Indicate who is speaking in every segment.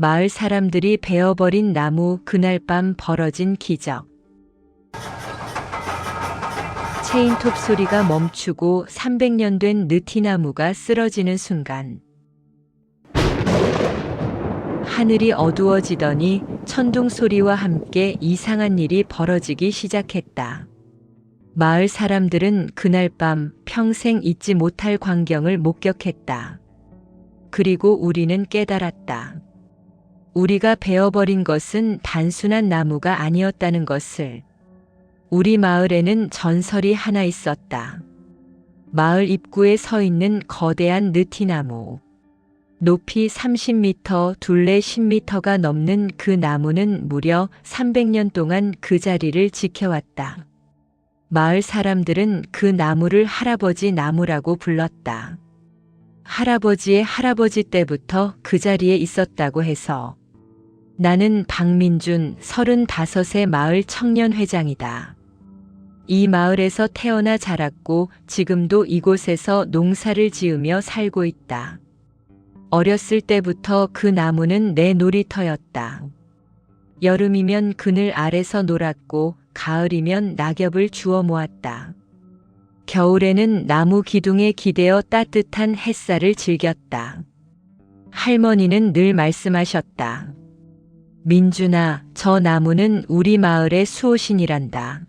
Speaker 1: 마을 사람들이 베어버린 나무, 그날 밤 벌어진 기적. 체인톱 소리가 멈추고 300년 된 느티나무가 쓰러지는 순간 하늘이 어두워지더니 천둥 소리와 함께 이상한 일이 벌어지기 시작했다. 마을 사람들은 그날 밤 평생 잊지 못할 광경을 목격했다. 그리고 우리는 깨달았다. 우리가 베어버린 것은 단순한 나무가 아니었다는 것을. 우리 마을에는 전설이 하나 있었다. 마을 입구에 서 있는 거대한 느티나무. 높이 30m, 둘레 10m가 넘는 그 나무는 무려 300년 동안 그 자리를 지켜왔다. 마을 사람들은 그 나무를 할아버지 나무라고 불렀다. 할아버지의 할아버지 때부터 그 자리에 있었다고 해서. 나는 박민준, 35세 마을 청년회장이다. 이 마을에서 태어나 자랐고 지금도 이곳에서 농사를 지으며 살고 있다. 어렸을 때부터 그 나무는 내 놀이터였다. 여름이면 그늘 아래서 놀았고 가을이면 낙엽을 주워 모았다. 겨울에는 나무 기둥에 기대어 따뜻한 햇살을 즐겼다. 할머니는 늘 말씀하셨다. 민준아, 저 나무는 우리 마을의 수호신이란다.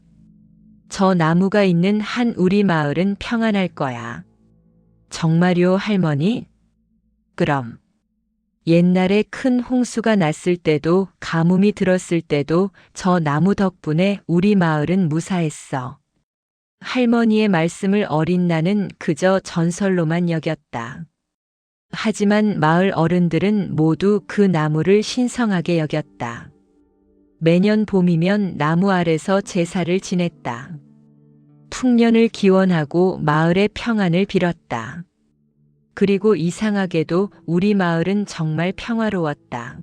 Speaker 1: 저 나무가 있는 한 우리 마을은 평안할 거야. 정말요, 할머니? 그럼. 옛날에 큰 홍수가 났을 때도 가뭄이 들었을 때도 저 나무 덕분에 우리 마을은 무사했어. 할머니의 말씀을 어린 나는 그저 전설로만 여겼다. 하지만 마을 어른들은 모두 그 나무를 신성하게 여겼다. 매년 봄이면 나무 아래서 제사를 지냈다. 풍년을 기원하고 마을의 평안을 빌었다. 그리고 이상하게도 우리 마을은 정말 평화로웠다.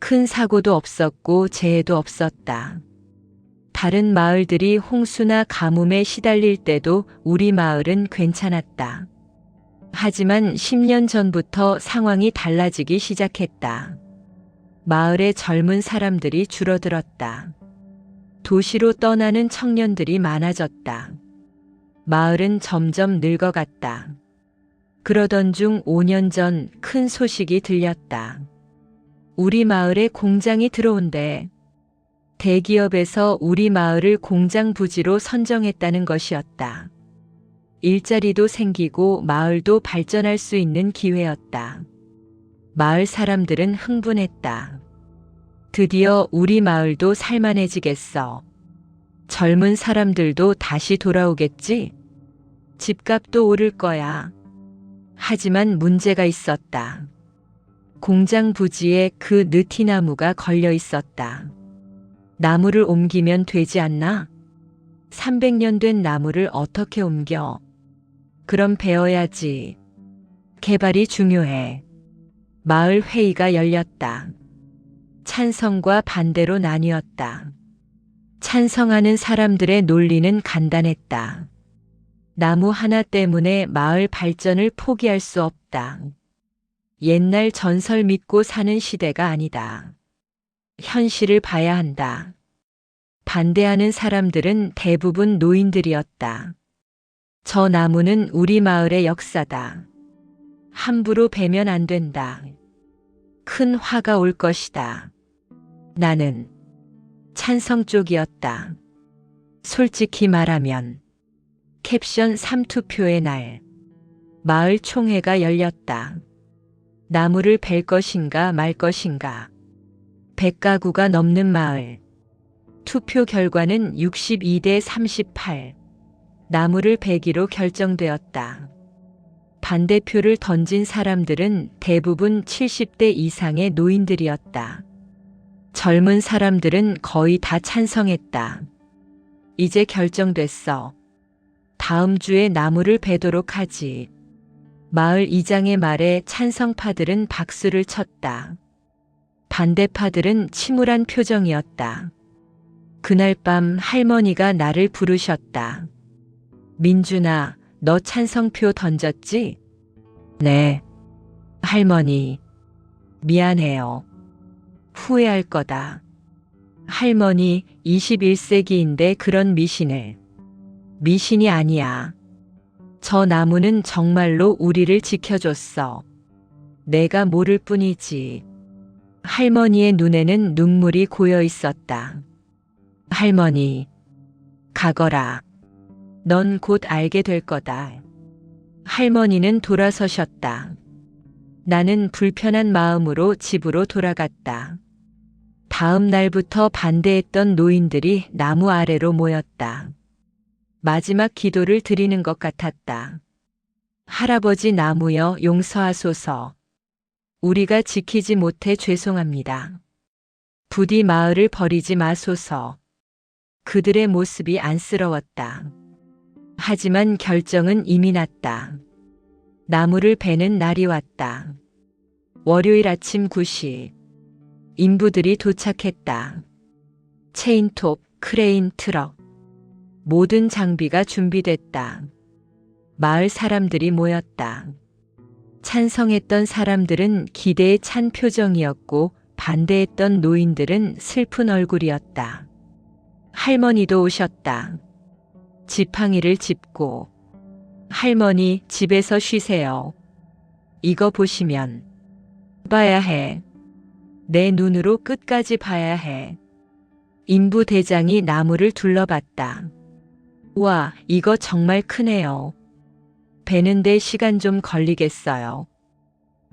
Speaker 1: 큰 사고도 없었고 재해도 없었다. 다른 마을들이 홍수나 가뭄에 시달릴 때도 우리 마을은 괜찮았다. 하지만 10년 전부터 상황이 달라지기 시작했다. 마을의 젊은 사람들이 줄어들었다. 도시로 떠나는 청년들이 많아졌다. 마을은 점점 늙어갔다. 그러던 중 5년 전 큰 소식이 들렸다. 우리 마을에 공장이 들어온대. 대기업에서 우리 마을을 공장 부지로 선정했다는 것이었다. 일자리도 생기고 마을도 발전할 수 있는 기회였다. 마을 사람들은 흥분했다. 드디어 우리 마을도 살만해지겠어. 젊은 사람들도 다시 돌아오겠지? 집값도 오를 거야. 하지만 문제가 있었다. 공장 부지에 그 느티나무가 걸려 있었다. 나무를 옮기면 되지 않나? 300년 된 나무를 어떻게 옮겨? 그럼 베어야지. 개발이 중요해. 마을 회의가 열렸다. 찬성과 반대로 나뉘었다. 찬성하는 사람들의 논리는 간단했다. 나무 하나 때문에 마을 발전을 포기할 수 없다. 옛날 전설 믿고 사는 시대가 아니다. 현실을 봐야 한다. 반대하는 사람들은 대부분 노인들이었다. 저 나무는 우리 마을의 역사다. 함부로 베면 안 된다. 큰 화가 올 것이다. 나는 찬성 쪽이었다. 솔직히 말하면 캡션 3투표의 날 마을 총회가 열렸다. 나무를 벨 것인가 말 것인가. 100가구가 넘는 마을. 투표 결과는 62대 38. 나무를 베기로 결정되었다. 반대표를 던진 사람들은 대부분 70대 이상의 노인들이었다. 젊은 사람들은 거의 다 찬성했다. 이제 결정됐어. 다음 주에 나무를 베도록 하지. 마을 이장의 말에 찬성파들은 박수를 쳤다. 반대파들은 침울한 표정이었다. 그날 밤 할머니가 나를 부르셨다. 민준아, 너 찬성표 던졌지? 네. 할머니. 미안해요. 후회할 거다. 할머니 21세기인데 그런 미신을. 미신이 아니야. 저 나무는 정말로 우리를 지켜줬어. 내가 모를 뿐이지. 할머니의 눈에는 눈물이 고여 있었다. 할머니, 가거라. 넌 곧 알게 될 거다. 할머니는 돌아서셨다. 나는 불편한 마음으로 집으로 돌아갔다. 다음 날부터 반대했던 노인들이 나무 아래로 모였다. 마지막 기도를 드리는 것 같았다. 할아버지 나무여 용서하소서. 우리가 지키지 못해 죄송합니다. 부디 마을을 버리지 마소서. 그들의 모습이 안쓰러웠다. 하지만 결정은 이미 났다. 나무를 베는 날이 왔다. 월요일 아침 9시. 인부들이 도착했다. 체인톱, 크레인, 트럭. 모든 장비가 준비됐다. 마을 사람들이 모였다. 찬성했던 사람들은 기대에 찬 표정이었고 반대했던 노인들은 슬픈 얼굴이었다. 할머니도 오셨다. 지팡이를 짚고 할머니 집에서 쉬세요. 이거 보시면 봐야 해. 내 눈으로 끝까지 봐야 해. 인부 대장이 나무를 둘러봤다. 와, 이거 정말 크네요. 베는데 시간 좀 걸리겠어요.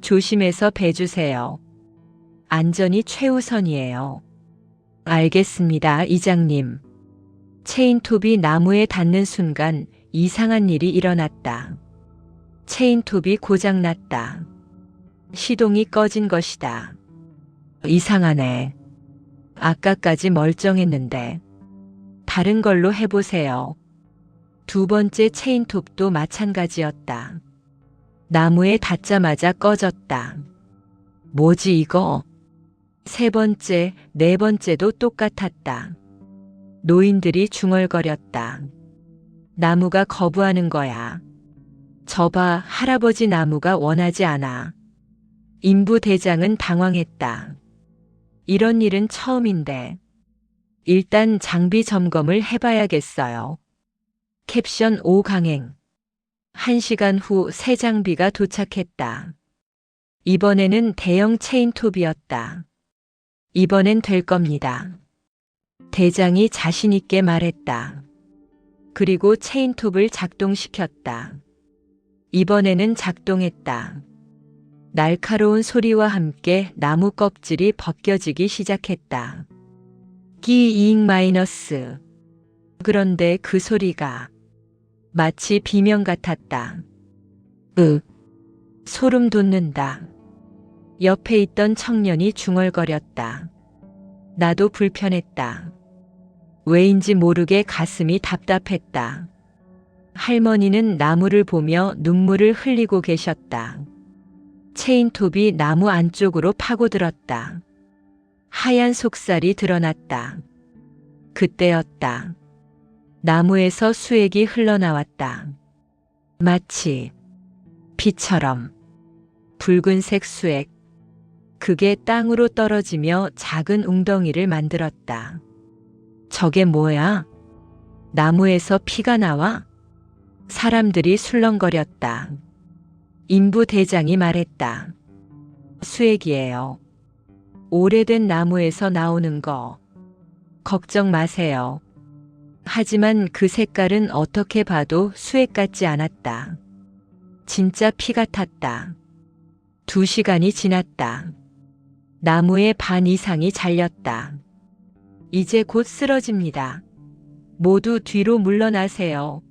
Speaker 1: 조심해서 베주세요. 안전이 최우선이에요. 알겠습니다, 이장님. 체인톱이 나무에 닿는 순간 이상한 일이 일어났다. 체인톱이 고장났다. 시동이 꺼진 것이다. 이상하네. 아까까지 멀쩡했는데. 다른 걸로 해보세요. 두 번째 체인톱도 마찬가지였다. 나무에 닿자마자 꺼졌다. 뭐지 이거? 세 번째, 네 번째도 똑같았다. 노인들이 중얼거렸다. 나무가 거부하는 거야. 저봐, 할아버지 나무가 원하지 않아. 인부 대장은 당황했다. 이런 일은 처음인데. 일단 장비 점검을 해봐야겠어요. 캡션 5강행. 1시간 후 새 장비가 도착했다. 이번에는 대형 체인톱이었다. 이번엔 될 겁니다. 대장이 자신 있게 말했다. 그리고 체인톱을 작동시켰다. 이번에는 작동했다. 날카로운 소리와 함께 나무 껍질이 벗겨지기 시작했다. 끼잉 마이너스. 그런데 그 소리가 마치 비명 같았다. 소름 돋는다. 옆에 있던 청년이 중얼거렸다. 나도 불편했다. 왜인지 모르게 가슴이 답답했다. 할머니는 나무를 보며 눈물을 흘리고 계셨다. 체인톱이 나무 안쪽으로 파고들었다. 하얀 속살이 드러났다. 그때였다. 나무에서 수액이 흘러나왔다. 마치 피처럼. 붉은색 수액. 그게 땅으로 떨어지며 작은 웅덩이를 만들었다. 저게 뭐야? 나무에서 피가 나와? 사람들이 술렁거렸다. 인부 대장이 말했다. 수액이에요. 오래된 나무에서 나오는 거. 걱정 마세요. 하지만 그 색깔은 어떻게 봐도 수액 같지 않았다. 진짜 피 같았다. 2시간이 지났다. 나무의 반 이상이 잘렸다. 이제 곧 쓰러집니다. 모두 뒤로 물러나세요.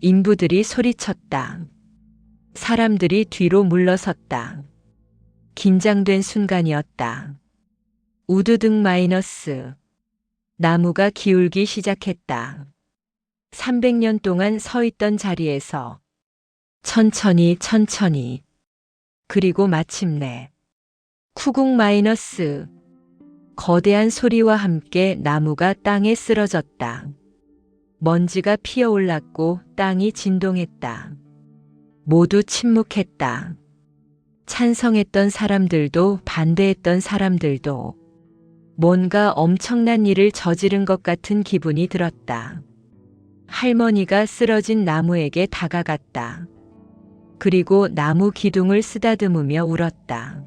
Speaker 1: 인부들이 소리쳤다. 사람들이 뒤로 물러섰다. 긴장된 순간이었다. 우드등 마이너스. 나무가 기울기 시작했다. 300년 동안 서 있던 자리에서 천천히 그리고 마침내 쿠궁 마이너스. 거대한 소리와 함께 나무가 땅에 쓰러졌다. 먼지가 피어올랐고 땅이 진동했다. 모두 침묵했다. 찬성했던 사람들도 반대했던 사람들도 뭔가 엄청난 일을 저지른 것 같은 기분이 들었다. 할머니가 쓰러진 나무에게 다가갔다. 그리고 나무 기둥을 쓰다듬으며 울었다.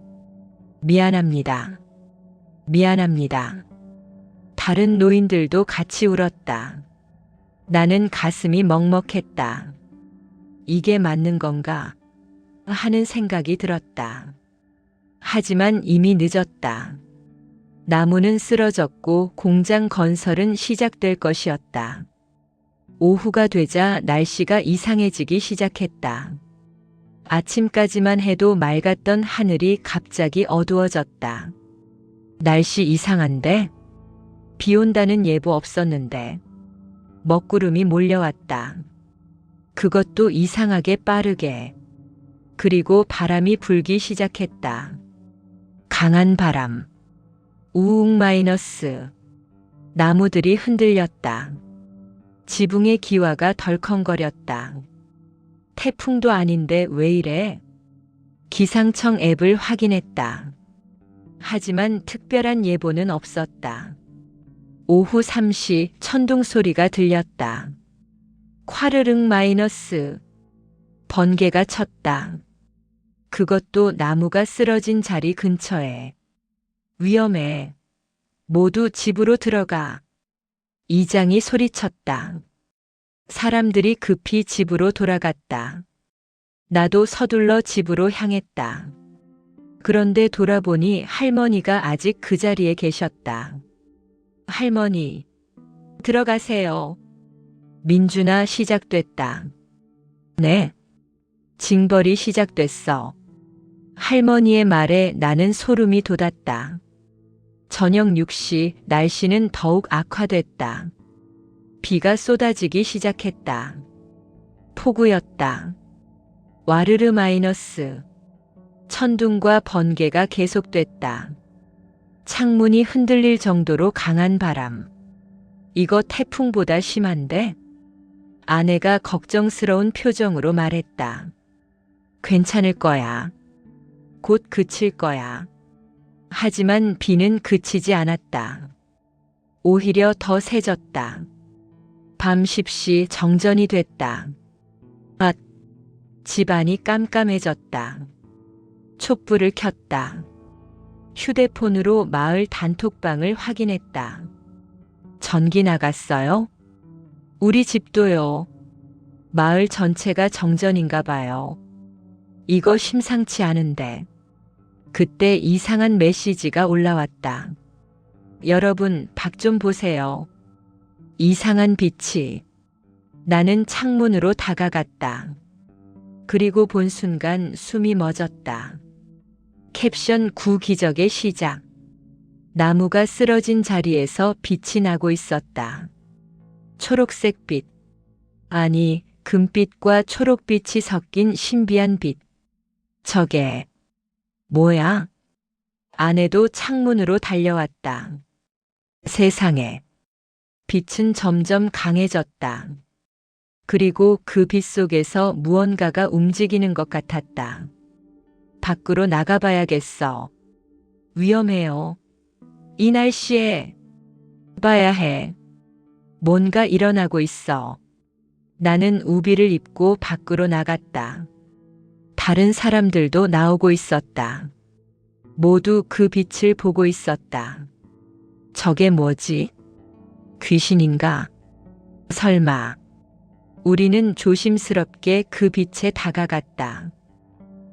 Speaker 1: 미안합니다. 미안합니다. 다른 노인들도 같이 울었다. 나는 가슴이 먹먹했다. 이게 맞는 건가? 하는 생각이 들었다. 하지만 이미 늦었다. 나무는 쓰러졌고 공장 건설은 시작될 것이었다. 오후가 되자 날씨가 이상해지기 시작했다. 아침까지만 해도 맑았던 하늘이 갑자기 어두워졌다. 날씨 이상한데? 비 온다는 예보 없었는데. 먹구름이 몰려왔다. 그것도 이상하게 빠르게. 그리고 바람이 불기 시작했다. 강한 바람. 우웅 마이너스. 나무들이 흔들렸다. 지붕의 기와가 덜컹거렸다. 태풍도 아닌데 왜 이래? 기상청 앱을 확인했다. 하지만 특별한 예보는 없었다. 오후 3시 천둥 소리가 들렸다. 콰르릉 마이너스. 번개가 쳤다. 그것도 나무가 쓰러진 자리 근처에. 위험해. 모두 집으로 들어가. 이장이 소리쳤다. 사람들이 급히 집으로 돌아갔다. 나도 서둘러 집으로 향했다. 그런데 돌아보니 할머니가 아직 그 자리에 계셨다. 할머니, 들어가세요. 민준아, 시작됐다. 네. 징벌이 시작됐어. 할머니의 말에 나는 소름이 돋았다. 저녁 6시 날씨는 더욱 악화됐다. 비가 쏟아지기 시작했다. 폭우였다. 와르르 마이너스. 천둥과 번개가 계속됐다. 창문이 흔들릴 정도로 강한 바람. 이거 태풍보다 심한데? 아내가 걱정스러운 표정으로 말했다. 괜찮을 거야. 곧 그칠 거야. 하지만 비는 그치지 않았다. 오히려 더 세졌다. 밤 10시 정전이 됐다. 집안이 깜깜해졌다. 촛불을 켰다. 휴대폰으로 마을 단톡방을 확인했다. 전기 나갔어요? 우리 집도요. 마을 전체가 정전인가 봐요. 이거 심상치 않은데. 그때 이상한 메시지가 올라왔다. 여러분, 밖 좀 보세요. 이상한 빛이. 나는 창문으로 다가갔다. 그리고 본 순간 숨이 멎었다. 캡션 구기적의 시작. 나무가 쓰러진 자리에서 빛이 나고 있었다. 초록색 빛. 아니, 금빛과 초록빛이 섞인 신비한 빛. 저게 뭐야? 아내도 창문으로 달려왔다. 세상에. 빛은 점점 강해졌다. 그리고 그 빛 속에서 무언가가 움직이는 것 같았다. 밖으로 나가봐야겠어. 위험해요. 이 날씨에 봐야 해. 뭔가 일어나고 있어. 나는 우비를 입고 밖으로 나갔다. 다른 사람들도 나오고 있었다. 모두 그 빛을 보고 있었다. 저게 뭐지? 귀신인가? 설마. 우리는 조심스럽게 그 빛에 다가갔다.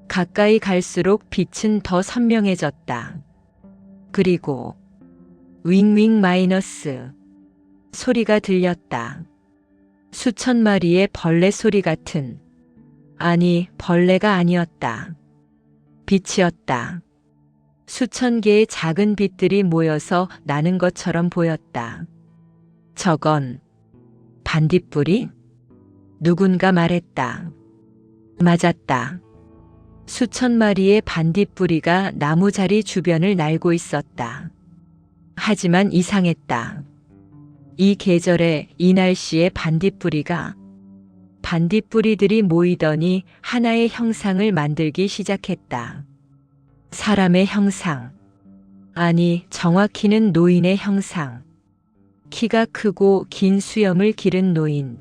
Speaker 1: 가까이 갈수록 빛은 더 선명해졌다. 그리고 윙윙 마이너스 소리가 들렸다. 수천 마리의 벌레 소리 같은. 아니, 벌레가 아니었다. 빛이었다. 수천 개의 작은 빛들이 모여서 나는 것처럼 보였다. 저건 반딧불이? 누군가 말했다. 맞았다. 수천 마리의 반딧불이가 나무자리 주변을 날고 있었다. 하지만 이상했다. 이 계절에 이 날씨에 반딧불이들이 모이더니 하나의 형상을 만들기 시작했다. 사람의 형상. 아니, 정확히는 노인의 형상. 키가 크고 긴 수염을 기른 노인.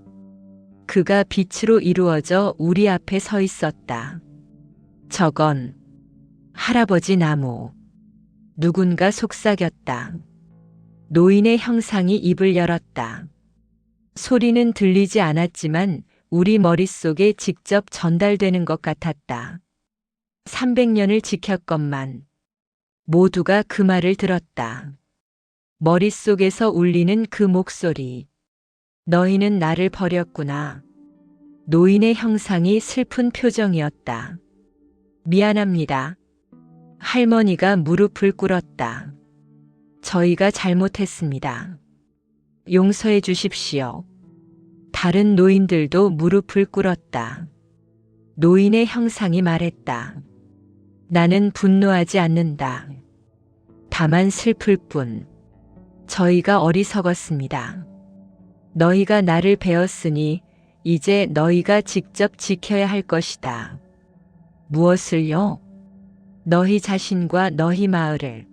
Speaker 1: 그가 빛으로 이루어져 우리 앞에 서 있었다. 저건 할아버지 나무. 누군가 속삭였다. 노인의 형상이 입을 열었다. 소리는 들리지 않았지만 우리 머릿속에 직접 전달되는 것 같았다. 300년을 지켰건만 모두가 그 말을 들었다. 머릿속에서 울리는 그 목소리. 너희는 나를 버렸구나. 노인의 형상이 슬픈 표정이었다. 미안합니다. 할머니가 무릎을 꿇었다. 저희가 잘못했습니다. 용서해 주십시오. 다른 노인들도 무릎을 꿇었다. 노인의 형상이 말했다. 나는 분노하지 않는다. 다만 슬플 뿐. 저희가 어리석었습니다. 너희가 나를 베었으니 이제 너희가 직접 지켜야 할 것이다. 무엇을요? 너희 자신과 너희 마을을,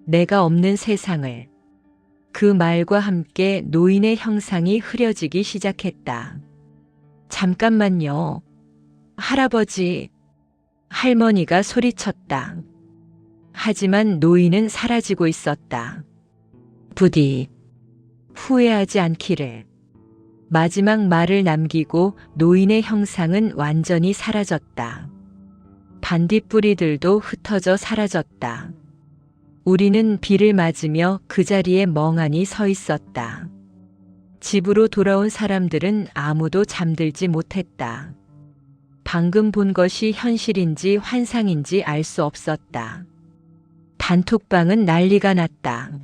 Speaker 1: 내가 없는 세상을. 그 말과 함께 노인의 형상이 흐려지기 시작했다. 잠깐만요. 할아버지, 할머니가 소리쳤다. 하지만 노인은 사라지고 있었다. 부디 후회하지 않기를. 마지막 말을 남기고 노인의 형상은 완전히 사라졌다. 반딧불이들도 흩어져 사라졌다. 우리는 비를 맞으며 그 자리에 멍하니 서 있었다. 집으로 돌아온 사람들은 아무도 잠들지 못했다. 방금 본 것이 현실인지 환상인지 알 수 없었다. 단톡방은 난리가 났다.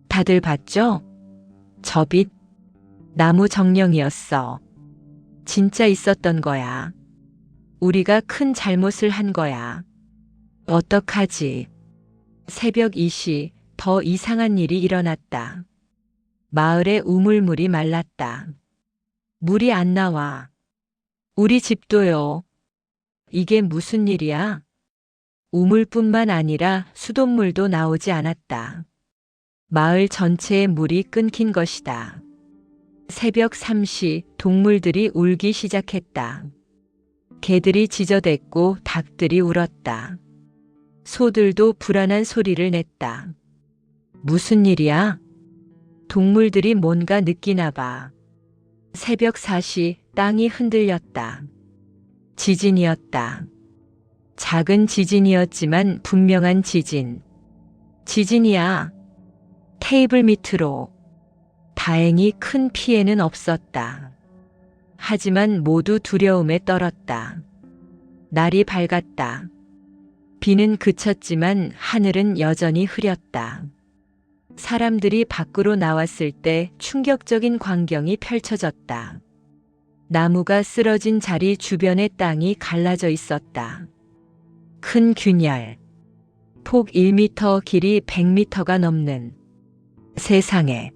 Speaker 1: 다들 봤죠? 저 빛, 나무 정령이었어. 진짜 있었던 거야. 우리가 큰 잘못을 한 거야. 어떡하지? 새벽 2시, 더 이상한 일이 일어났다. 마을에 우물물이 말랐다. 물이 안 나와. 우리 집도요. 이게 무슨 일이야? 우물뿐만 아니라 수돗물도 나오지 않았다. 마을 전체의 물이 끊긴 것이다. 새벽 3시 동물들이 울기 시작했다. 개들이 짖어댔고 닭들이 울었다. 소들도 불안한 소리를 냈다. 무슨 일이야? 동물들이 뭔가 느끼나 봐. 새벽 4시 땅이 흔들렸다. 지진이었다. 작은 지진이었지만 분명한 지진. 지진이야. 테이블 밑으로. 다행히 큰 피해는 없었다. 하지만 모두 두려움에 떨었다. 날이 밝았다. 비는 그쳤지만 하늘은 여전히 흐렸다. 사람들이 밖으로 나왔을 때 충격적인 광경이 펼쳐졌다. 나무가 쓰러진 자리 주변의 땅이 갈라져 있었다. 큰 균열. 폭 1m, 길이 100m가 넘는. 세상에.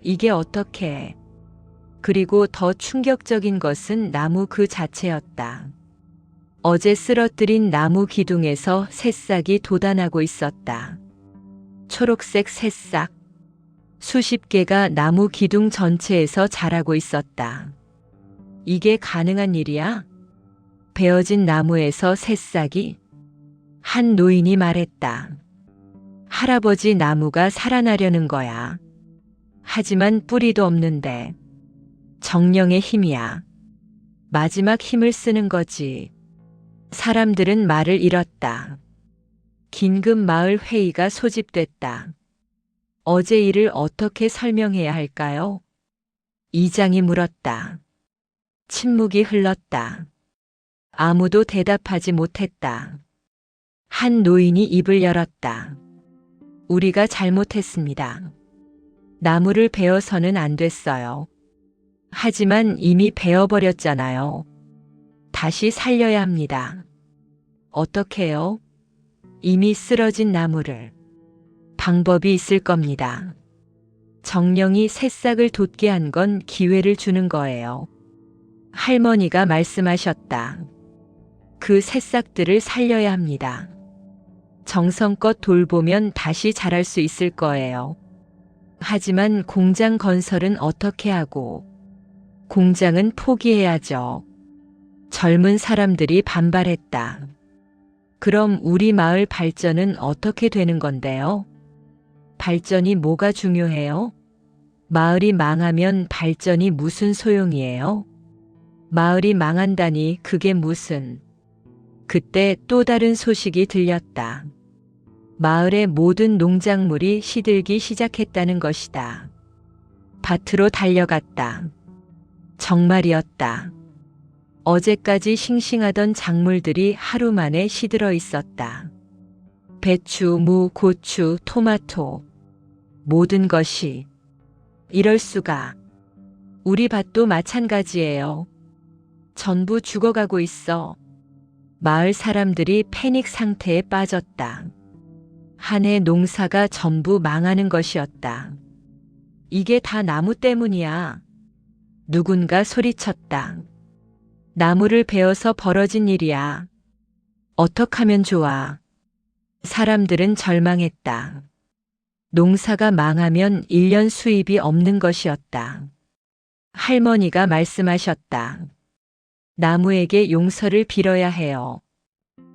Speaker 1: 이게 어떻게. 그리고 더 충격적인 것은 나무 그 자체였다. 어제 쓰러뜨린 나무 기둥에서 새싹이 돋아나고 있었다. 초록색 새싹. 수십 개가 나무 기둥 전체에서 자라고 있었다. 이게 가능한 일이야? 베어진 나무에서 새싹이? 한 노인이 말했다. 할아버지 나무가 살아나려는 거야. 하지만 뿌리도 없는데. 정령의 힘이야. 마지막 힘을 쓰는 거지. 사람들은 말을 잃었다. 긴급 마을 회의가 소집됐다. 어제 일을 어떻게 설명해야 할까요? 이장이 물었다. 침묵이 흘렀다. 아무도 대답하지 못했다. 한 노인이 입을 열었다. 우리가 잘못했습니다. 나무를 베어서는 안 됐어요. 하지만 이미 베어버렸잖아요. 다시 살려야 합니다. 어떻게요? 이미 쓰러진 나무를. 방법이 있을 겁니다. 정령이 새싹을 돋게 한 건 기회를 주는 거예요. 할머니가 말씀하셨다. 그 새싹들을 살려야 합니다. 정성껏 돌보면 다시 자랄 수 있을 거예요. 하지만 공장 건설은 어떻게 하고? 공장은 포기해야죠. 젊은 사람들이 반발했다. 그럼 우리 마을 발전은 어떻게 되는 건데요? 발전이 뭐가 중요해요? 마을이 망하면 발전이 무슨 소용이에요? 마을이 망한다니 그게 무슨. 그때 또 다른 소식이 들렸다. 마을의 모든 농작물이 시들기 시작했다는 것이다. 밭으로 달려갔다. 정말이었다. 어제까지 싱싱하던 작물들이 하루 만에 시들어 있었다. 배추, 무, 고추, 토마토. 모든 것이. 이럴 수가. 우리 밭도 마찬가지예요. 전부 죽어가고 있어. 마을 사람들이 패닉 상태에 빠졌다. 한 해 농사가 전부 망하는 것이었다. 이게 다 나무 때문이야. 누군가 소리쳤다. 나무를 베어서 벌어진 일이야. 어떡하면 좋아. 사람들은 절망했다. 농사가 망하면 1년 수입이 없는 것이었다. 할머니가 말씀하셨다. 나무에게 용서를 빌어야 해요.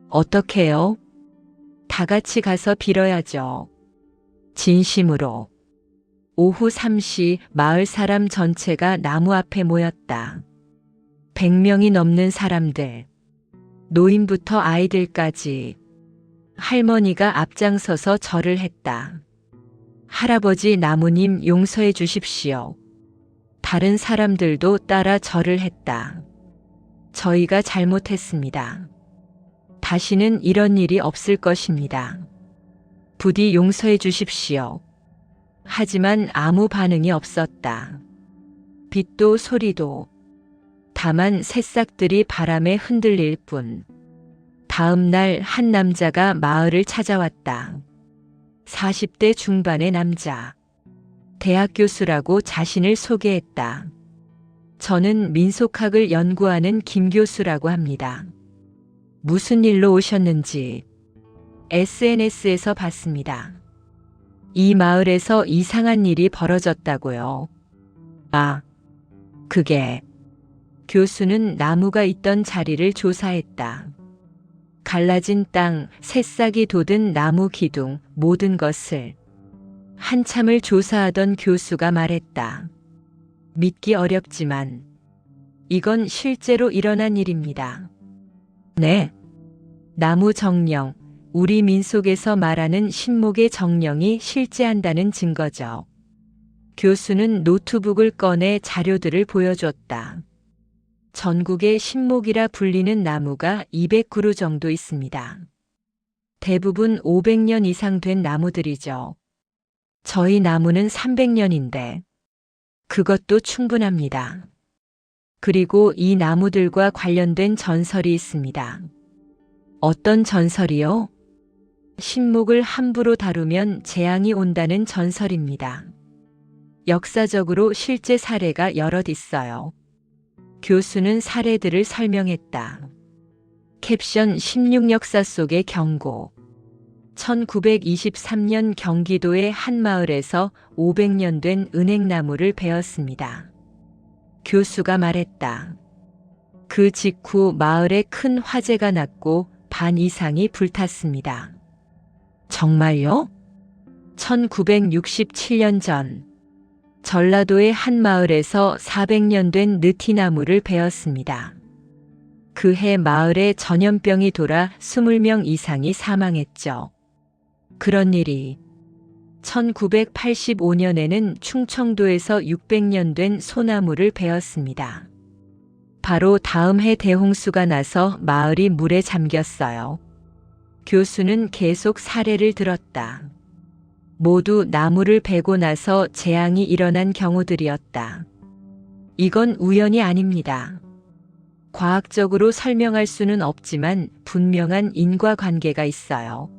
Speaker 1: 어떻게요? 다 같이 가서 빌어야죠. 진심으로. 오후 3시 마을 사람 전체가 나무 앞에 모였다. 100명이 넘는 사람들. 노인부터 아이들까지. 할머니가 앞장서서 절을 했다. 할아버지 나무님 용서해 주십시오. 다른 사람들도 따라 절을 했다. 저희가 잘못했습니다. 다시는 이런 일이 없을 것입니다. 부디 용서해 주십시오. 하지만 아무 반응이 없었다. 빛도 소리도. 다만 새싹들이 바람에 흔들릴 뿐. 다음 날 한 남자가 마을을 찾아왔다. 40대 중반의 남자. 대학 교수라고 자신을 소개했다. 저는 민속학을 연구하는 김 교수라고 합니다. 무슨 일로 오셨는지 SNS에서 봤습니다. 이 마을에서 이상한 일이 벌어졌다고요. 아, 그게. 교수는 나무가 있던 자리를 조사했다. 갈라진 땅, 새싹이 돋은 나무 기둥, 모든 것을. 한참을 조사하던 교수가 말했다. 믿기 어렵지만 이건 실제로 일어난 일입니다. 네. 나무 정령, 우리 민속에서 말하는 신목의 정령이 실제한다는 증거죠. 교수는 노트북을 꺼내 자료들을 보여줬다. 전국에 신목이라 불리는 나무가 200그루 정도 있습니다. 대부분 500년 이상 된 나무들이죠. 저희 나무는 300년인데 그것도 충분합니다. 그리고 이 나무들과 관련된 전설이 있습니다. 어떤 전설이요? 신목을 함부로 다루면 재앙이 온다는 전설입니다. 역사적으로 실제 사례가 여럿 있어요. 교수는 사례들을 설명했다. 캡션 16역사 속의 경고. 1923년 경기도의 한 마을에서 500년 된 은행나무를 베었습니다. 교수가 말했다. 그 직후 마을에 큰 화재가 났고 반 이상이 불탔습니다. 정말요? 1967년 전 전라도의 한 마을에서 400년 된 느티나무를 베었습니다. 그해 마을에 전염병이 돌아 20명 이상이 사망했죠. 그런 일이 1985년에는 충청도에서 600년 된 소나무를 베었습니다. 바로 다음 해 대홍수가 나서 마을이 물에 잠겼어요. 교수는 계속 사례를 들었다. 모두 나무를 베고 나서 재앙이 일어난 경우들이었다. 이건 우연이 아닙니다. 과학적으로 설명할 수는 없지만 분명한 인과관계가 있어요.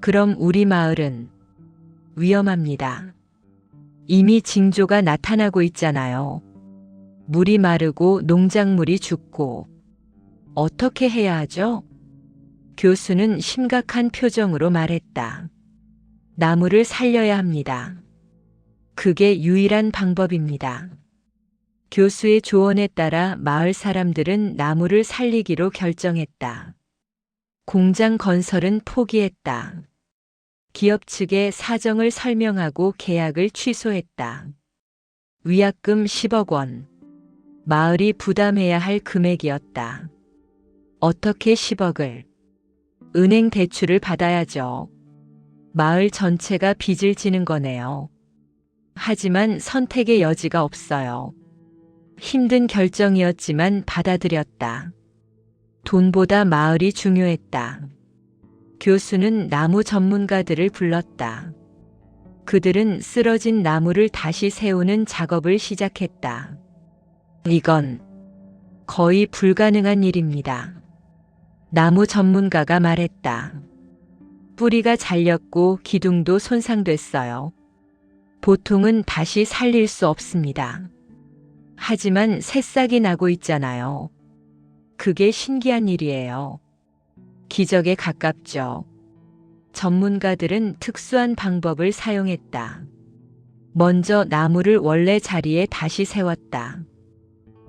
Speaker 1: 그럼 우리 마을은 위험합니다. 이미 징조가 나타나고 있잖아요. 물이 마르고 농작물이 죽고. 어떻게 해야 하죠? 교수는 심각한 표정으로 말했다. 나무를 살려야 합니다. 그게 유일한 방법입니다. 교수의 조언에 따라 마을 사람들은 나무를 살리기로 결정했다. 공장 건설은 포기했다. 기업 측에 사정을 설명하고 계약을 취소했다. 위약금 10억 원. 마을이 부담해야 할 금액이었다. 어떻게 10억을? 은행 대출을 받아야죠. 마을 전체가 빚을 지는 거네요. 하지만 선택의 여지가 없어요. 힘든 결정이었지만 받아들였다. 돈보다 마을이 중요했다. 교수는 나무 전문가들을 불렀다. 그들은 쓰러진 나무를 다시 세우는 작업을 시작했다. 이건 거의 불가능한 일입니다. 나무 전문가가 말했다. 뿌리가 잘렸고 기둥도 손상됐어요. 보통은 다시 살릴 수 없습니다. 하지만 새싹이 나고 있잖아요. 그게 신기한 일이에요. 기적에 가깝죠. 전문가들은 특수한 방법을 사용했다. 먼저 나무를 원래 자리에 다시 세웠다.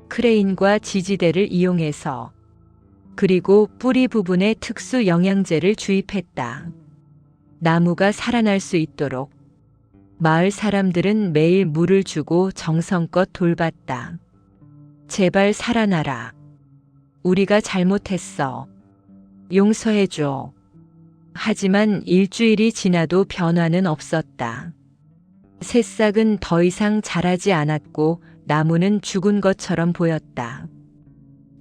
Speaker 1: 크레인과 지지대를 이용해서. 그리고 뿌리 부분에 특수 영양제를 주입했다. 나무가 살아날 수 있도록. 마을 사람들은 매일 물을 주고 정성껏 돌봤다. 제발 살아나라. 우리가 잘못했어. 용서해줘. 하지만 일주일이 지나도 변화는 없었다. 새싹은 더 이상 자라지 않았고 나무는 죽은 것처럼 보였다.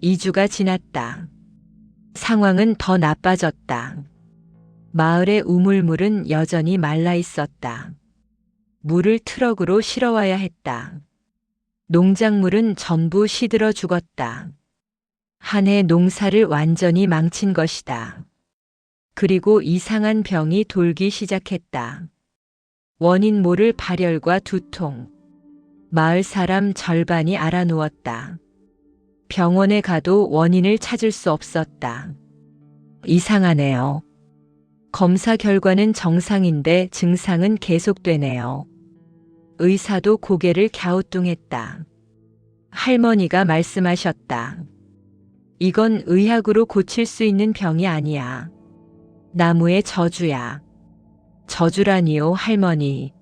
Speaker 1: 2주가 지났다. 상황은 더 나빠졌다. 마을의 우물물은 여전히 말라 있었다. 물을 트럭으로 실어와야 했다. 농작물은 전부 시들어 죽었다. 한 해 농사를 완전히 망친 것이다. 그리고 이상한 병이 돌기 시작했다. 원인 모를 발열과 두통. 마을 사람 절반이 알아누웠다. 병원에 가도 원인을 찾을 수 없었다. 이상하네요. 검사 결과는 정상인데 증상은 계속되네요. 의사도 고개를 갸우뚱했다. 할머니가 말씀하셨다. 이건 의학으로 고칠 수 있는 병이 아니야. 나무의 저주야. 저주라니요, 할머니.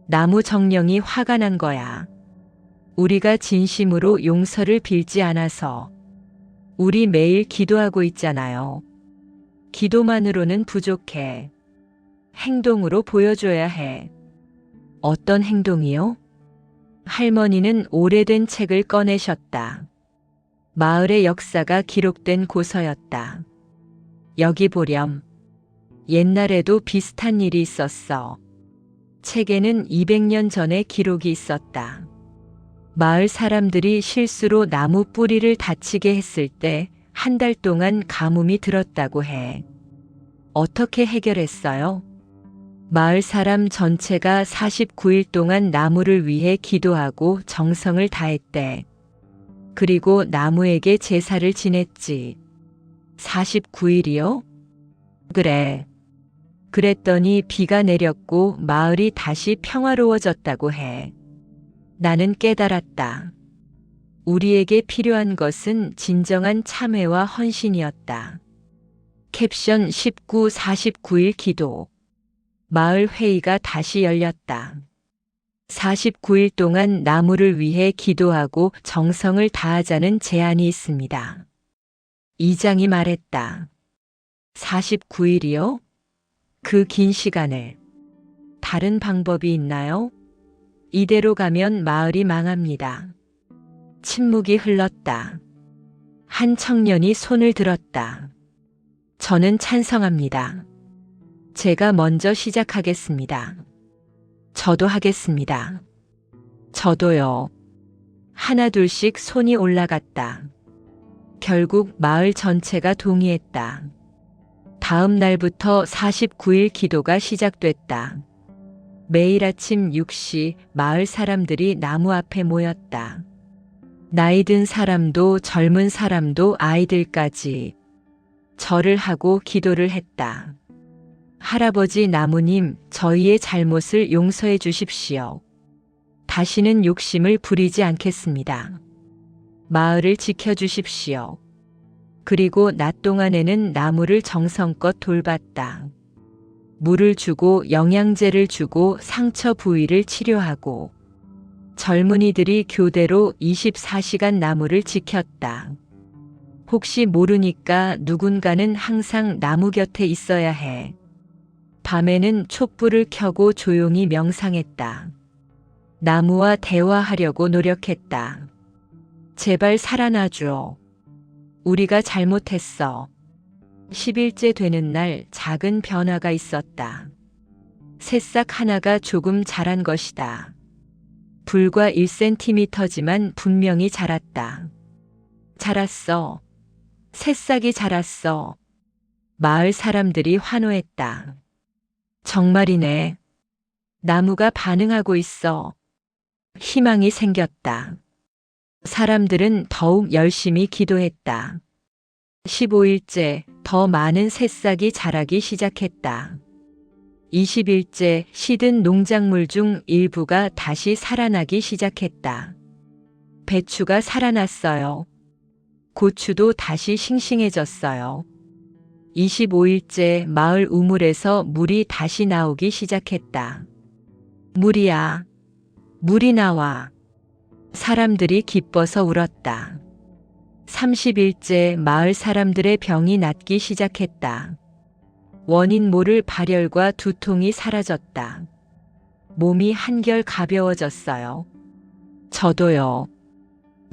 Speaker 1: 나무 정령이 화가 난 거야. 우리가 진심으로 용서를 빌지 않아서. 우리 매일 기도하고 있잖아요. 기도만으로는 부족해. 행동으로 보여줘야 해. 어떤 행동이요? 할머니는 오래된 책을 꺼내셨다. 마을의 역사가 기록된 고서였다. 여기 보렴. 옛날에도 비슷한 일이 있었어. 책에는 200년 전의 기록이 있었다. 마을 사람들이 실수로 나무 뿌리를 다치게 했을 때 한 달 동안 가뭄이 들었다고 해. 어떻게 해결했어요? 마을 사람 전체가 49일 동안 나무를 위해 기도하고 정성을 다했대. 그리고 나무에게 제사를 지냈지. 49일이요? 그래. 그랬더니 비가 내렸고 마을이 다시 평화로워졌다고 해. 나는 깨달았다. 우리에게 필요한 것은 진정한 참회와 헌신이었다. 캡션 19, 49일 기도. 마을 회의가 다시 열렸다. 49일 동안 나무를 위해 기도하고 정성을 다하자는 제안이 있습니다. 이장이 말했다. 49일이요? 그 긴 시간을. 다른 방법이 있나요? 이대로 가면 마을이 망합니다. 침묵이 흘렀다. 한 청년이 손을 들었다. 저는 찬성합니다. 제가 먼저 시작하겠습니다. 저도 하겠습니다. 저도요. 하나둘씩 손이 올라갔다. 결국 마을 전체가 동의했다. 다음 날부터 49일 기도가 시작됐다. 매일 아침 6시 마을 사람들이 나무 앞에 모였다. 나이 든 사람도 젊은 사람도 아이들까지. 절을 하고 기도를 했다. 할아버지 나무님, 저희의 잘못을 용서해 주십시오. 다시는 욕심을 부리지 않겠습니다. 마을을 지켜주십시오. 그리고 낮 동안에는 나무를 정성껏 돌봤다. 물을 주고 영양제를 주고 상처 부위를 치료하고 젊은이들이 교대로 24시간 나무를 지켰다. 혹시 모르니까 누군가는 항상 나무 곁에 있어야 해. 밤에는 촛불을 켜고 조용히 명상했다. 나무와 대화하려고 노력했다. 제발 살아나줘. 우리가 잘못했어. 10일째 되는 날 작은 변화가 있었다. 새싹 하나가 조금 자란 것이다. 불과 1cm지만 분명히 자랐다. 자랐어. 새싹이 자랐어. 마을 사람들이 환호했다. 정말이네. 나무가 반응하고 있어. 희망이 생겼다. 사람들은 더욱 열심히 기도했다. 15일째 더 많은 새싹이 자라기 시작했다. 20일째 시든 농작물 중 일부가 다시 살아나기 시작했다. 배추가 살아났어요. 고추도 다시 싱싱해졌어요. 25일째 마을 우물에서 물이 다시 나오기 시작했다. 물이야, 물이 나와. 사람들이 기뻐서 울었다. 30일째 마을 사람들의 병이 낫기 시작했다. 원인 모를 발열과 두통이 사라졌다. 몸이 한결 가벼워졌어요. 저도요.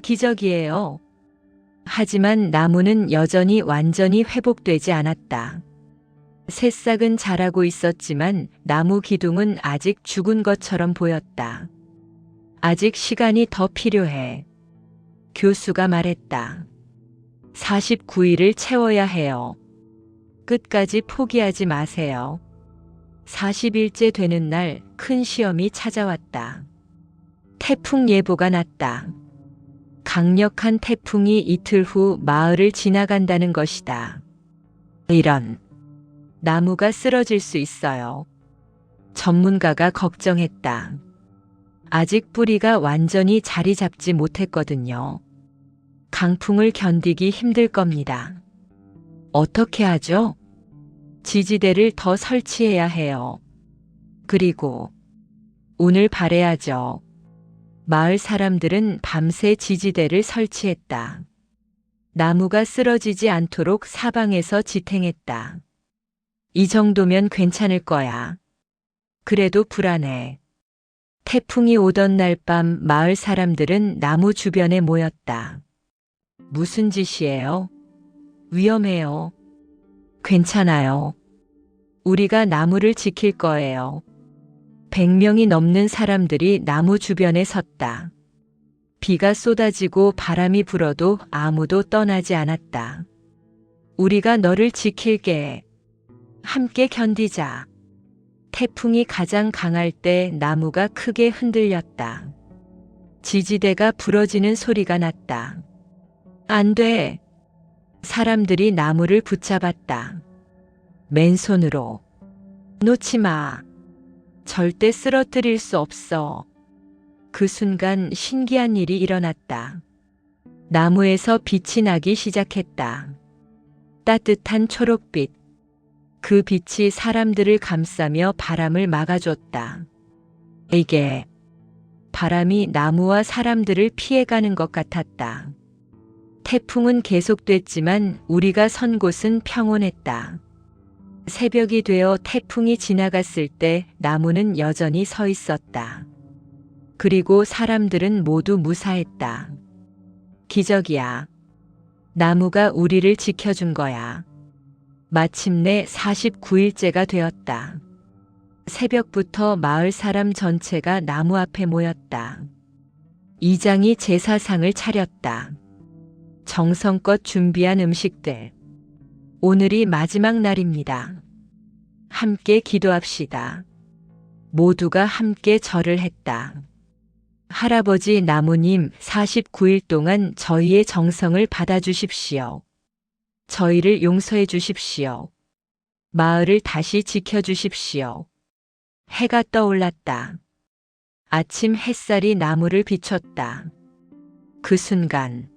Speaker 1: 기적이에요. 하지만 나무는 여전히 완전히 회복되지 않았다. 새싹은 자라고 있었지만 나무 기둥은 아직 죽은 것처럼 보였다. 아직 시간이 더 필요해. 교수가 말했다. 49일을 채워야 해요. 끝까지 포기하지 마세요. 40일째 되는 날 큰 시험이 찾아왔다. 태풍 예보가 났다. 강력한 태풍이 이틀 후 마을을 지나간다는 것이다. 이런, 나무가 쓰러질 수 있어요. 전문가가 걱정했다. 아직 뿌리가 완전히 자리 잡지 못했거든요. 강풍을 견디기 힘들 겁니다. 어떻게 하죠? 지지대를 더 설치해야 해요. 그리고 운을 바래야죠. 마을 사람들은 밤새 지지대를 설치했다. 나무가 쓰러지지 않도록 사방에서 지탱했다. 이 정도면 괜찮을 거야. 그래도 불안해. 태풍이 오던 날 밤 마을 사람들은 나무 주변에 모였다. 무슨 짓이에요? 위험해요. 괜찮아요. 우리가 나무를 지킬 거예요. 100명이 넘는 사람들이 나무 주변에 섰다. 비가 쏟아지고 바람이 불어도 아무도 떠나지 않았다. 우리가 너를 지킬게. 함께 견디자. 태풍이 가장 강할 때 나무가 크게 흔들렸다. 지지대가 부러지는 소리가 났다. 안 돼. 사람들이 나무를 붙잡았다. 맨손으로. 놓지 마. 절대 쓰러뜨릴 수 없어. 그 순간 신기한 일이 일어났다. 나무에서 빛이 나기 시작했다. 따뜻한 초록빛. 그 빛이 사람들을 감싸며 바람을 막아줬다. 이게 바람이 나무와 사람들을 피해가는 것 같았다. 태풍은 계속됐지만 우리가 선 곳은 평온했다. 새벽이 되어 태풍이 지나갔을 때 나무는 여전히 서 있었다. 그리고 사람들은 모두 무사했다. 기적이야. 나무가 우리를 지켜준 거야. 마침내 49일째가 되었다. 새벽부터 마을 사람 전체가 나무 앞에 모였다. 이장이 제사상을 차렸다. 정성껏 준비한 음식들. 오늘이 마지막 날입니다. 함께 기도합시다. 모두가 함께 절을 했다. 할아버지 나무님, 49일 동안 저희의 정성을 받아주십시오. 저희를 용서해 주십시오. 마을을 다시 지켜주십시오. 해가 떠올랐다. 아침 햇살이 나무를 비췄다. 그 순간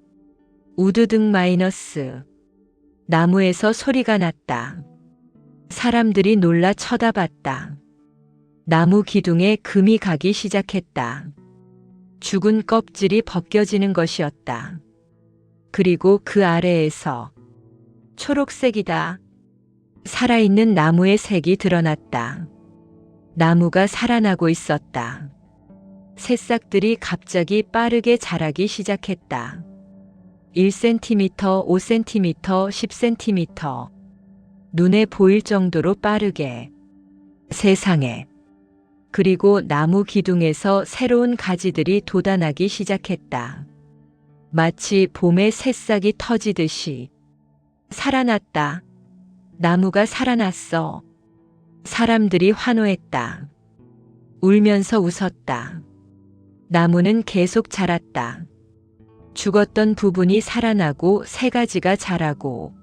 Speaker 1: 우드등 마이너스 나무에서 소리가 났다. 사람들이 놀라 쳐다봤다. 나무 기둥에 금이 가기 시작했다. 죽은 껍질이 벗겨지는 것이었다. 그리고 그 아래에서 초록색이다. 살아있는 나무의 색이 드러났다. 나무가 살아나고 있었다. 새싹들이 갑자기 빠르게 자라기 시작했다. 1cm, 5cm, 10cm. 눈에 보일 정도로 빠르게. 세상에. 그리고 나무 기둥에서 새로운 가지들이 돋아나기 시작했다. 마치 봄의 새싹이 터지듯이. 살아났다. 나무가 살아났어. 사람들이 환호했다. 울면서 웃었다. 나무는 계속 자랐다. 죽었던 부분이 살아나고 새 가지가 자라고.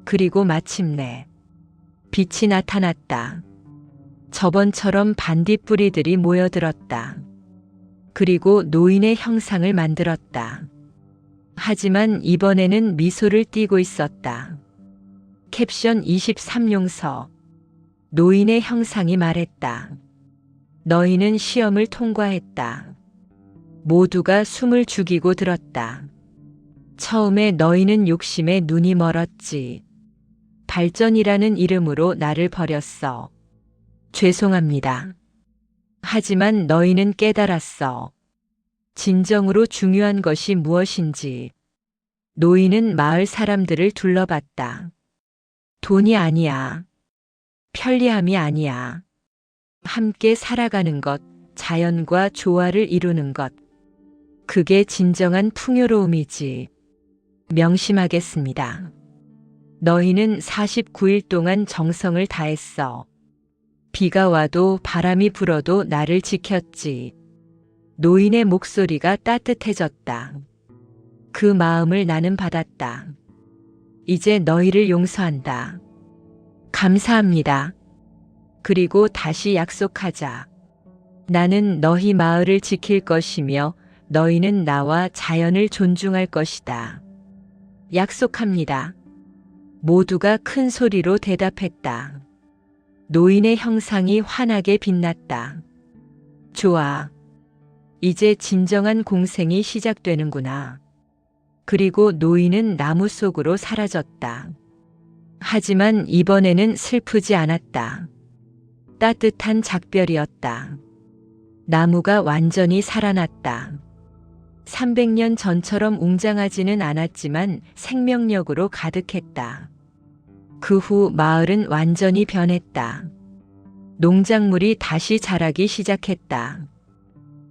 Speaker 1: 그리고 마침내 빛이 나타났다. 저번처럼 반딧불이들이 모여들었다. 그리고 노인의 형상을 만들었다. 하지만 이번에는 미소를 띠고 있었다. 캡션 23용서. 노인의 형상이 말했다. 너희는 시험을 통과했다. 모두가 숨을 죽이고 들었다. 처음에 너희는 욕심에 눈이 멀었지. 발전이라는 이름으로 나를 버렸어. 죄송합니다. 하지만 너희는 깨달았어. 진정으로 중요한 것이 무엇인지. 노인은 마을 사람들을 둘러봤다. 돈이 아니야. 편리함이 아니야. 함께 살아가는 것, 자연과 조화를 이루는 것. 그게 진정한 풍요로움이지. 명심하겠습니다. 너희는 49일 동안 정성을 다했어. 비가 와도 바람이 불어도 나를 지켰지. 노인의 목소리가 따뜻해졌다. 그 마음을 나는 받았다. 이제 너희를 용서한다. 감사합니다. 그리고 다시 약속하자. 나는 너희 마을을 지킬 것이며 너희는 나와 자연을 존중할 것이다. 약속합니다. 모두가 큰 소리로 대답했다. 노인의 형상이 환하게 빛났다. 좋아. 이제 진정한 공생이 시작되는구나. 그리고 노인은 나무 속으로 사라졌다. 하지만 이번에는 슬프지 않았다. 따뜻한 작별이었다. 나무가 완전히 살아났다. 300년 전처럼 웅장하지는 않았지만 생명력으로 가득했다. 그 후 마을은 완전히 변했다. 농작물이 다시 자라기 시작했다.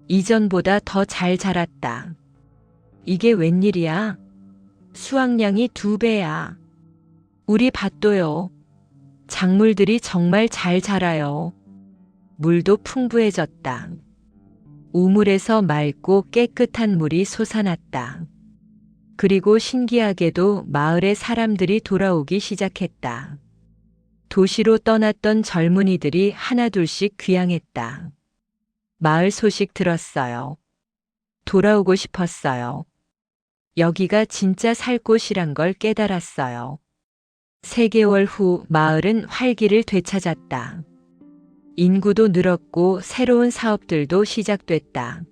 Speaker 1: 이전보다 더 잘 자랐다. 이게 웬일이야? 수확량이 2배야. 우리 밭도요. 작물들이 정말 잘 자라요. 물도 풍부해졌다. 우물에서 맑고 깨끗한 물이 솟아났다. 그리고 신기하게도 마을의 사람들이 돌아오기 시작했다. 도시로 떠났던 젊은이들이 하나둘씩 귀향했다. 마을 소식 들었어요. 돌아오고 싶었어요. 여기가 진짜 살 곳이란 걸 깨달았어요. 3개월 후 마을은 활기를 되찾았다. 인구도 늘었고 새로운 사업들도 시작됐다.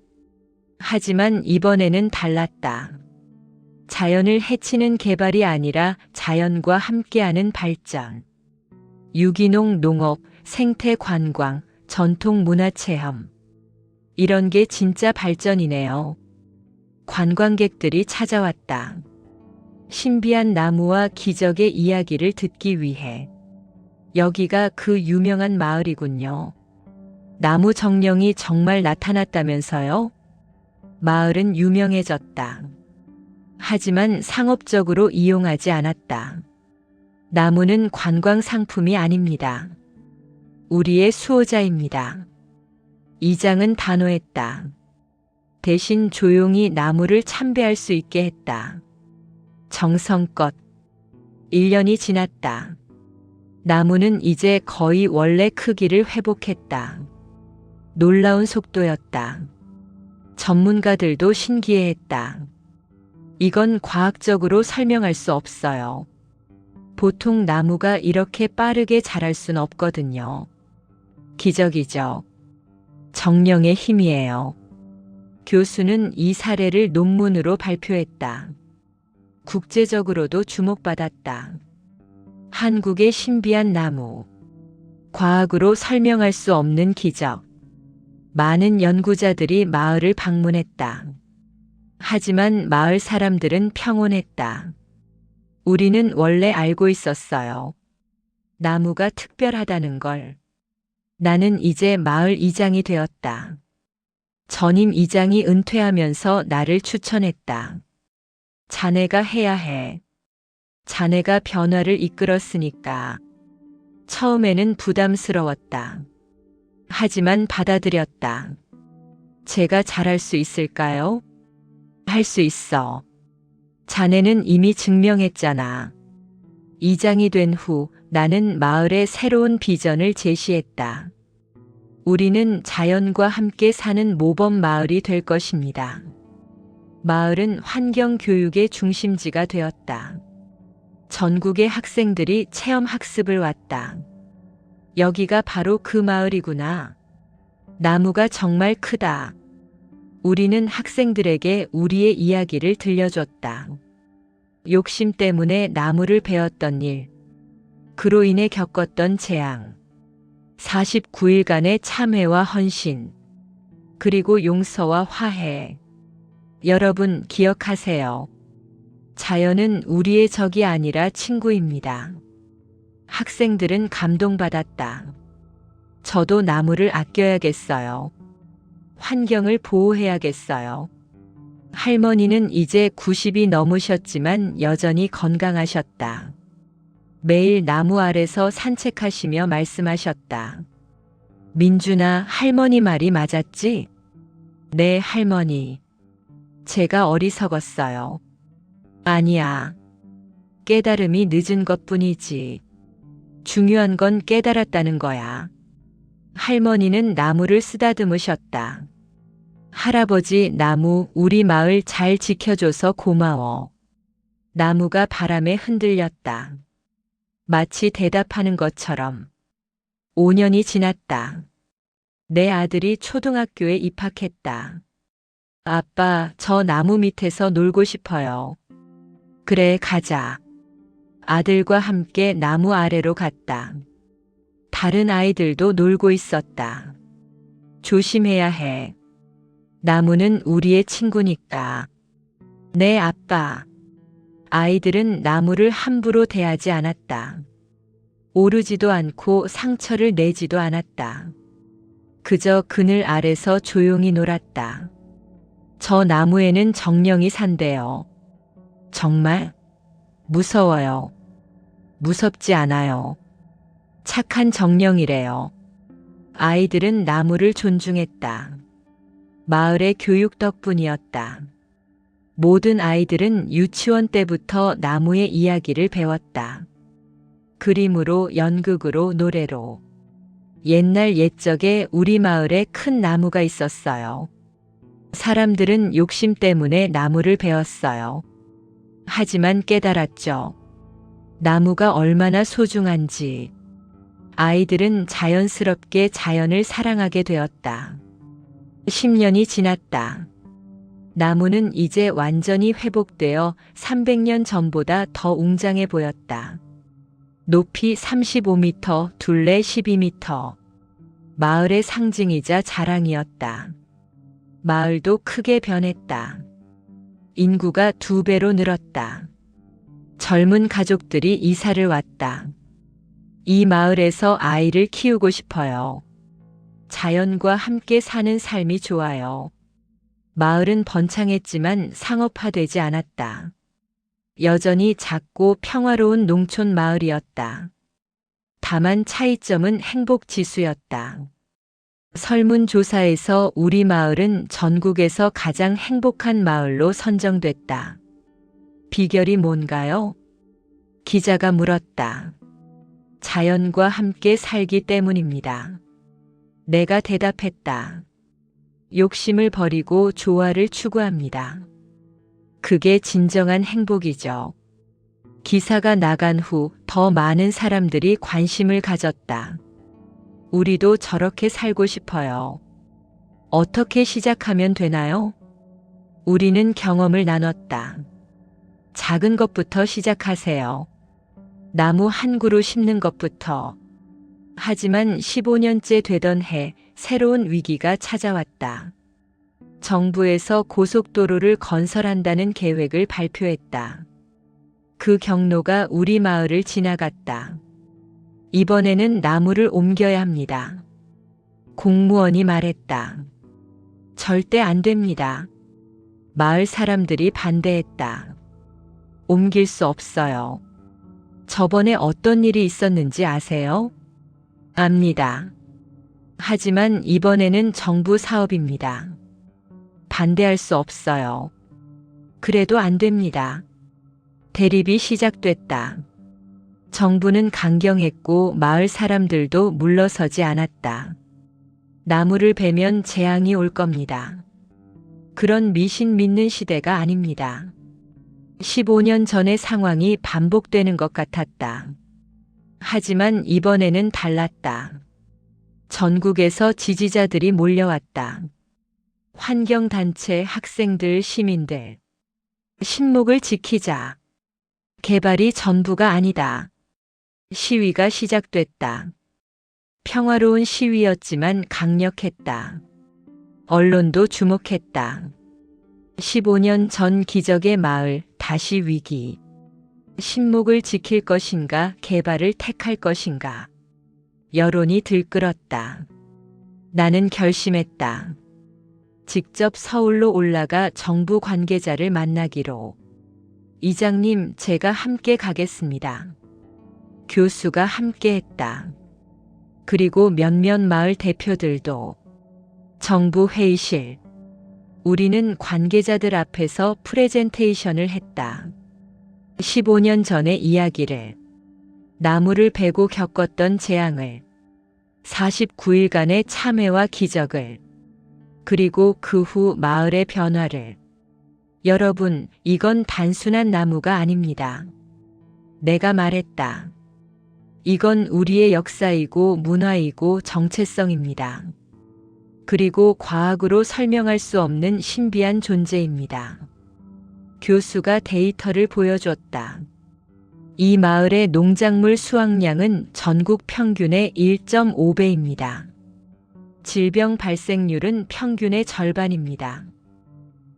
Speaker 1: 하지만 이번에는 달랐다. 자연을 해치는 개발이 아니라 자연과 함께하는 발전. 유기농 농업, 생태 관광, 전통 문화 체험. 이런 게 진짜 발전이네요. 관광객들이 찾아왔다. 신비한 나무와 기적의 이야기를 듣기 위해. 여기가 그 유명한 마을이군요. 나무 정령이 정말 나타났다면서요? 마을은 유명해졌다. 하지만 상업적으로 이용하지 않았다. 나무는 관광 상품이 아닙니다. 우리의 수호자입니다. 이장은 단호했다. 대신 조용히 나무를 참배할 수 있게 했다. 정성껏. 1년이 지났다. 나무는 이제 거의 원래 크기를 회복했다. 놀라운 속도였다. 전문가들도 신기해했다. 이건 과학적으로 설명할 수 없어요. 보통 나무가 이렇게 빠르게 자랄 순 없거든요. 기적이죠. 정령의 힘이에요. 교수는 이 사례를 논문으로 발표했다. 국제적으로도 주목받았다. 한국의 신비한 나무. 과학으로 설명할 수 없는 기적. 많은 연구자들이 마을을 방문했다. 하지만 마을 사람들은 평온했다. 우리는 원래 알고 있었어요. 나무가 특별하다는 걸. 나는 이제 마을 이장이 되었다. 전임 이장이 은퇴하면서 나를 추천했다. 자네가 해야 해. 자네가 변화를 이끌었으니까. 처음에는 부담스러웠다. 하지만 받아들였다. 제가 잘할 수 있을까요? 할 수 있어. 자네는 이미 증명했잖아. 이장이 된 후 나는 마을에 새로운 비전을 제시했다. 우리는 자연과 함께 사는 모범 마을이 될 것입니다. 마을은 환경 교육의 중심지가 되었다. 전국의 학생들이 체험 학습을 왔다. 여기가 바로 그 마을이구나. 나무가 정말 크다. 우리는 학생들에게 우리의 이야기를 들려줬다. 욕심 때문에 나무를 베었던 일, 그로 인해 겪었던 재앙, 49일간의 참회와 헌신, 그리고 용서와 화해. 여러분 기억하세요. 자연은 우리의 적이 아니라 친구입니다. 학생들은 감동받았다. 저도 나무를 아껴야겠어요. 환경을 보호해야겠어요. 할머니는 이제 90이 넘으셨지만 여전히 건강하셨다. 매일 나무 아래서 산책하시며 말씀하셨다. 민준아, 할머니 말이 맞았지? 네, 할머니. 제가 어리석었어요. 아니야. 깨달음이 늦은 것뿐이지. 중요한 건 깨달았다는 거야. 할머니는 나무를 쓰다듬으셨다. 할아버지, 나무, 우리 마을 잘 지켜줘서 고마워. 나무가 바람에 흔들렸다. 마치 대답하는 것처럼. 5년이 지났다. 내 아들이 초등학교에 입학했다. 아빠, 저 나무 밑에서 놀고 싶어요. 그래, 가자. 아들과 함께 나무 아래로 갔다. 다른 아이들도 놀고 있었다. 조심해야 해. 나무는 우리의 친구니까. 네, 아빠. 아이들은 나무를 함부로 대하지 않았다. 오르지도 않고 상처를 내지도 않았다. 그저 그늘 아래서 조용히 놀았다. 저 나무에는 정령이 산대요. 정말? 무서워요. 무섭지 않아요. 착한 정령이래요. 아이들은 나무를 존중했다. 마을의 교육 덕분이었다. 모든 아이들은 유치원 때부터 나무의 이야기를 배웠다. 그림으로, 연극으로, 노래로. 옛날 옛적에 우리 마을에 큰 나무가 있었어요. 사람들은 욕심 때문에 나무를 베었어요. 하지만 깨달았죠. 나무가 얼마나 소중한지. 아이들은 자연스럽게 자연을 사랑하게 되었다. 10년이 지났다. 나무는 이제 완전히 회복되어 300년 전보다 더 웅장해 보였다. 높이 35m, 둘레 12m. 마을의 상징이자 자랑이었다. 마을도 크게 변했다. 인구가 2배로 늘었다. 젊은 가족들이 이사를 왔다. 이 마을에서 아이를 키우고 싶어요. 자연과 함께 사는 삶이 좋아요. 마을은 번창했지만 상업화되지 않았다. 여전히 작고 평화로운 농촌 마을이었다. 다만 차이점은 행복 지수였다. 설문조사에서 우리 마을은 전국에서 가장 행복한 마을로 선정됐다. 비결이 뭔가요? 기자가 물었다. 자연과 함께 살기 때문입니다. 내가 대답했다. 욕심을 버리고 조화를 추구합니다. 그게 진정한 행복이죠. 기사가 나간 후 더 많은 사람들이 관심을 가졌다. 우리도 저렇게 살고 싶어요. 어떻게 시작하면 되나요? 우리는 경험을 나눴다. 작은 것부터 시작하세요. 나무 한 그루 심는 것부터. 하지만 15년째 되던 해 새로운 위기가 찾아왔다. 정부에서 고속도로를 건설한다는 계획을 발표했다. 그 경로가 우리 마을을 지나갔다. 이번에는 나무를 옮겨야 합니다. 공무원이 말했다. 절대 안 됩니다. 마을 사람들이 반대했다. 옮길 수 없어요. 저번에 어떤 일이 있었는지 아세요? 압니다. 하지만 이번에는 정부 사업입니다. 반대할 수 없어요. 그래도 안 됩니다. 대립이 시작됐다. 정부는 강경했고 마을 사람들도 물러서지 않았다. 나무를 베면 재앙이 올 겁니다. 그런 미신 믿는 시대가 아닙니다. 15년 전의 상황이 반복되는 것 같았다. 하지만 이번에는 달랐다. 전국에서 지지자들이 몰려왔다. 환경단체, 학생들, 시민들. 신목을 지키자. 개발이 전부가 아니다. 시위가 시작됐다. 평화로운 시위였지만 강력했다. 언론도 주목했다. 15년 전 기적의 마을, 다시 위기. 신목을 지킬 것인가, 개발을 택할 것인가. 여론이 들끓었다. 나는 결심했다. 직접 서울로 올라가 정부 관계자를 만나기로. 이장님, 제가 함께 가겠습니다. 교수가 함께 했다. 그리고 몇몇 마을 대표들도. 정부 회의실. 우리는 관계자들 앞에서 프레젠테이션을 했다. 15년 전의 이야기를. 나무를 베고 겪었던 재앙을. 49일간의 참회와 기적을. 그리고 그 후 마을의 변화를. 여러분, 이건 단순한 나무가 아닙니다. 내가 말했다. 이건 우리의 역사이고 문화이고 정체성입니다. 그리고 과학으로 설명할 수 없는 신비한 존재입니다. 교수가 데이터를 보여줬다. 이 마을의 농작물 수확량은 전국 평균의 1.5배입니다. 질병 발생률은 평균의 절반입니다.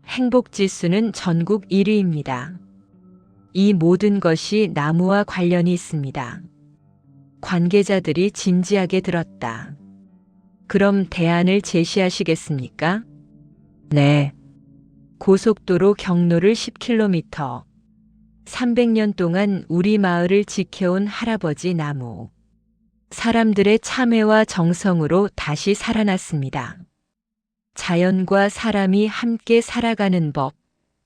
Speaker 1: 행복지수는 전국 1위입니다. 이 모든 것이 나무와 관련이 있습니다. 관계자들이 진지하게 들었다. 그럼 대안을 제시하시겠습니까? 네. 고속도로 경로를 10km. 300년 동안 우리 마을을 지켜온 할아버지 나무. 사람들의 참회와 정성으로 다시 살아났습니다. 자연과 사람이 함께 살아가는 법,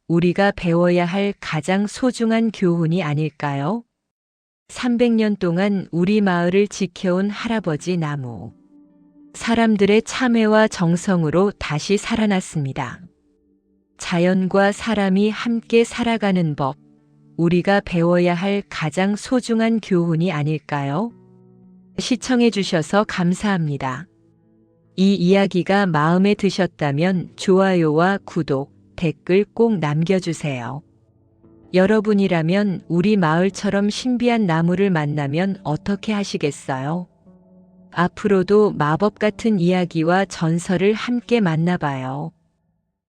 Speaker 1: 우리가 배워야 할 가장 소중한 교훈이 아닐까요? 300년 동안 우리 마을을 지켜온 할아버지 나무. 사람들의 참회와 정성으로 다시 살아났습니다. 자연과 사람이 함께 살아가는 법, 우리가 배워야 할 가장 소중한 교훈이 아닐까요? 시청해 주셔서 감사합니다. 이 이야기가 마음에 드셨다면 좋아요와 구독, 댓글 꼭 남겨주세요. 여러분이라면 우리 마을처럼 신비한 나무를 만나면 어떻게 하시겠어요? 앞으로도 마법 같은 이야기와 전설을 함께 만나봐요.